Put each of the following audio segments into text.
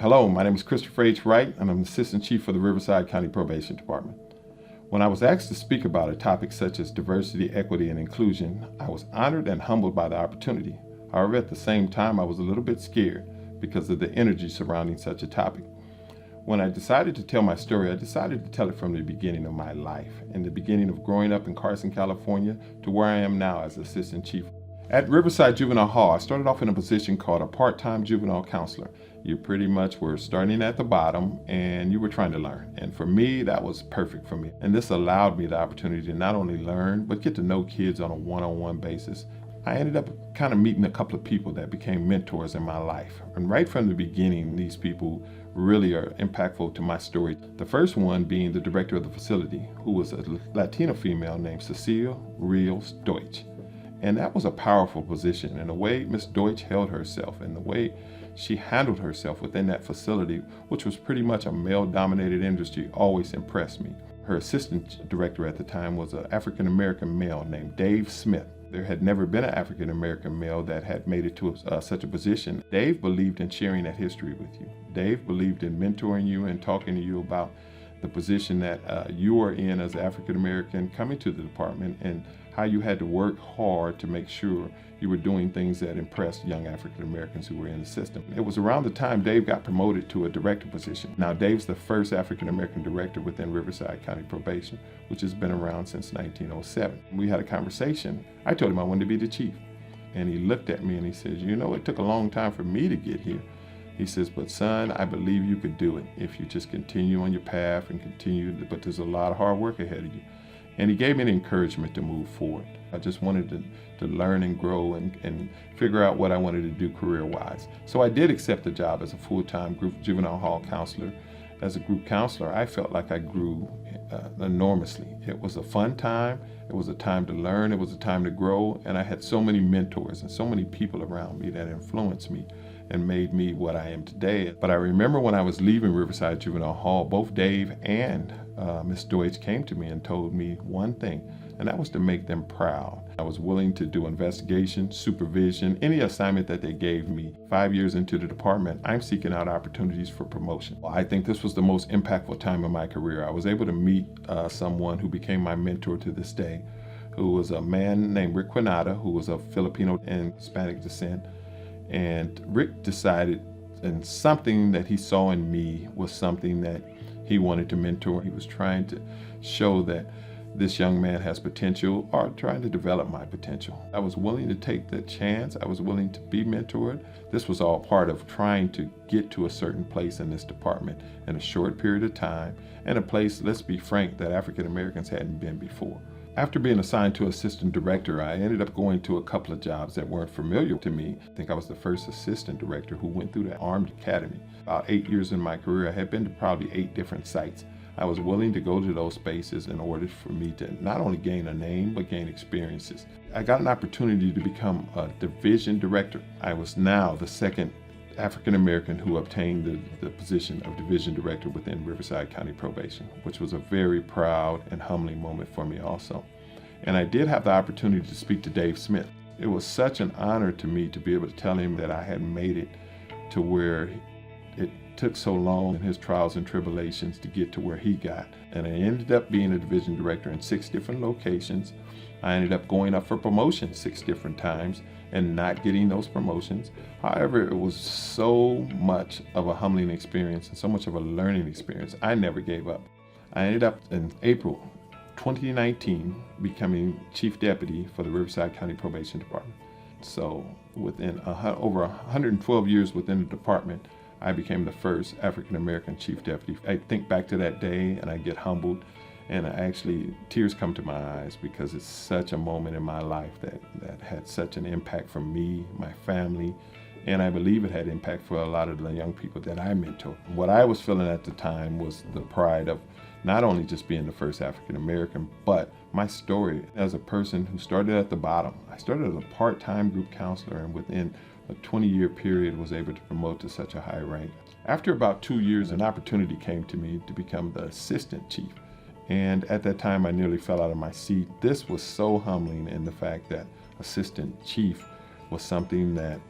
Hello, my name is Christopher H. Wright, and I'm Assistant Chief for the Riverside County Probation Department. When I was asked to speak about a topic such as diversity, equity, and inclusion, I was honored and humbled by the opportunity. However, at the same time, I was a little bit scared because of the energy surrounding such a topic. When I decided to tell my story, I decided to tell it from the beginning of my life, and the beginning of growing up in Carson, California, to where I am now as Assistant Chief. At Riverside Juvenile Hall, I started off in a position called a part-time juvenile counselor. You pretty much were starting at the bottom and you were trying to learn. And for me, that was perfect for me. And this allowed me the opportunity to not only learn, but get to know kids on a one-on-one basis. I ended up kind of meeting a couple of people that became mentors in my life. And right from the beginning, these people really are impactful to my story. The first one being the director of the facility, who was a Latina female named Cecilia Rios Deutsch. And that was a powerful position. And the way Miss Deutsch held herself and the way she handled herself within that facility, which was pretty much a male-dominated industry, always impressed me. Her assistant director at the time was an African-American male named Dave Smith. There had never been an African-American male that had made it to such a position. Dave believed in sharing that history with you. Dave believed in mentoring you and talking to you about the position that you are in as an African-American coming to the department and how you had to work hard to make sure you were doing things that impressed young African-Americans who were in the system. It was around the time Dave got promoted to a director position. Now, Dave's the first African-American director within Riverside County Probation, which has been around since 1907. We had a conversation. I told him I wanted to be the chief. And he looked at me and he says, you know, it took a long time for me to get here. He says, but son, I believe you could do it if you just continue on your path and continue, but there's a lot of hard work ahead of you. And he gave me the encouragement to move forward. I just wanted to learn and grow and figure out what I wanted to do career-wise. So I did accept the job as a full-time group juvenile hall counselor. As a group counselor, I felt like I grew enormously. It was a fun time. It was a time to learn. It was a time to grow. And I had so many mentors and so many people around me that influenced me and made me what I am today. But I remember when I was leaving Riverside Juvenile Hall, both Dave and Miss Deutsch came to me and told me one thing, and that was to make them proud. I was willing to do investigation, supervision, any assignment that they gave me. 5 years into the department, I'm seeking out opportunities for promotion. I think this was the most impactful time of my career. I was able to meet someone who became my mentor to this day, who was a man named Rick, who was of Filipino and Hispanic descent. And Rick decided, and something that he saw in me was something that he wanted to mentor. He was trying to show that this young man has potential, or trying to develop my potential. I was willing to take that chance. I was willing to be mentored. This was all part of trying to get to a certain place in this department in a short period of time, and a place, let's be frank, that African Americans hadn't been before. After being assigned to assistant director, I ended up going to a couple of jobs that weren't familiar to me. I think I was the first assistant director who went through the Armed Academy. About 8 years in my career, I had been to probably 8 different sites. I was willing to go to those spaces in order for me to not only gain a name, but gain experiences. I got an opportunity to become a division director. I was now the second African American who obtained the position of division director within Riverside County Probation, which was a very proud and humbling moment for me also. And I did have the opportunity to speak to Dave Smith. It was such an honor to me to be able to tell him that I had made it to where it took so long in his trials and tribulations to get to where he got. And I ended up being a division director in 6 different locations. I ended up going up for promotion 6 different times and not getting those promotions. However, it was so much of a humbling experience and so much of a learning experience. I never gave up. I ended up in April 2019 becoming chief deputy for the Riverside County Probation Department. So within over 112 years within the department, I became the first African-American chief deputy. I think back to that day and I get humbled, and tears come to my eyes because it's such a moment in my life that had such an impact for me, my family, and I believe it had impact for a lot of the young people that I mentor. What I was feeling at the time was the pride of not only just being the first African-American, but my story as a person who started at the bottom. I started as a part-time group counselor, and within a 20-year period was able to promote to such a high rank. After about 2 years, an opportunity came to me to become the assistant chief. And at that time, I nearly fell out of my seat. This was so humbling in the fact that assistant chief was something that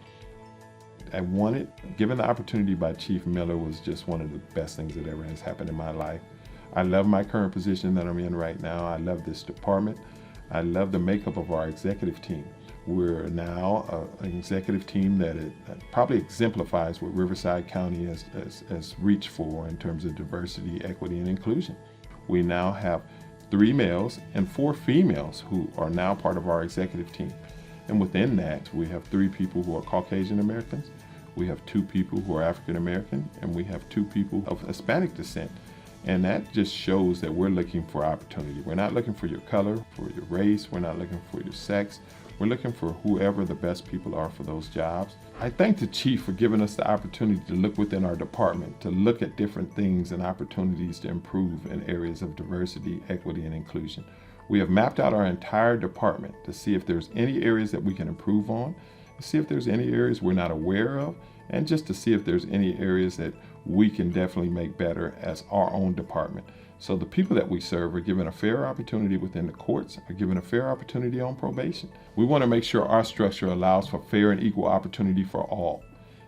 I wanted. Given the opportunity by Chief Miller was just one of the best things that ever has happened in my life. I love my current position that I'm in right now. I love this department. I love the makeup of our executive team. We're now an executive team that probably exemplifies what Riverside County has reached for in terms of diversity, equity, and inclusion. We now have 3 males and 4 females who are now part of our executive team. And within that, we have 3 people who are Caucasian Americans, we have 2 people who are African American, and we have 2 people of Hispanic descent. And that just shows that we're looking for opportunity. We're not looking for your color, for your race, we're not looking for your sex. We're looking for whoever the best people are for those jobs. I thank the Chief for giving us the opportunity to look within our department, to look at different things and opportunities to improve in areas of diversity, equity, and inclusion. We have mapped out our entire department to see if there's any areas that we can improve on, to see if there's any areas we're not aware of, and just to see if there's any areas that we can definitely make better as our own department. So the people that we serve are given a fair opportunity within the courts, are given a fair opportunity on probation. We want to make sure our structure allows for fair and equal opportunity for all.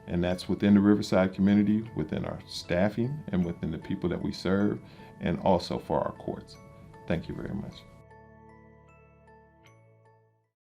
And that's within the Riverside community, within our staffing, and within the people that we serve, and also for our courts. Thank you very much.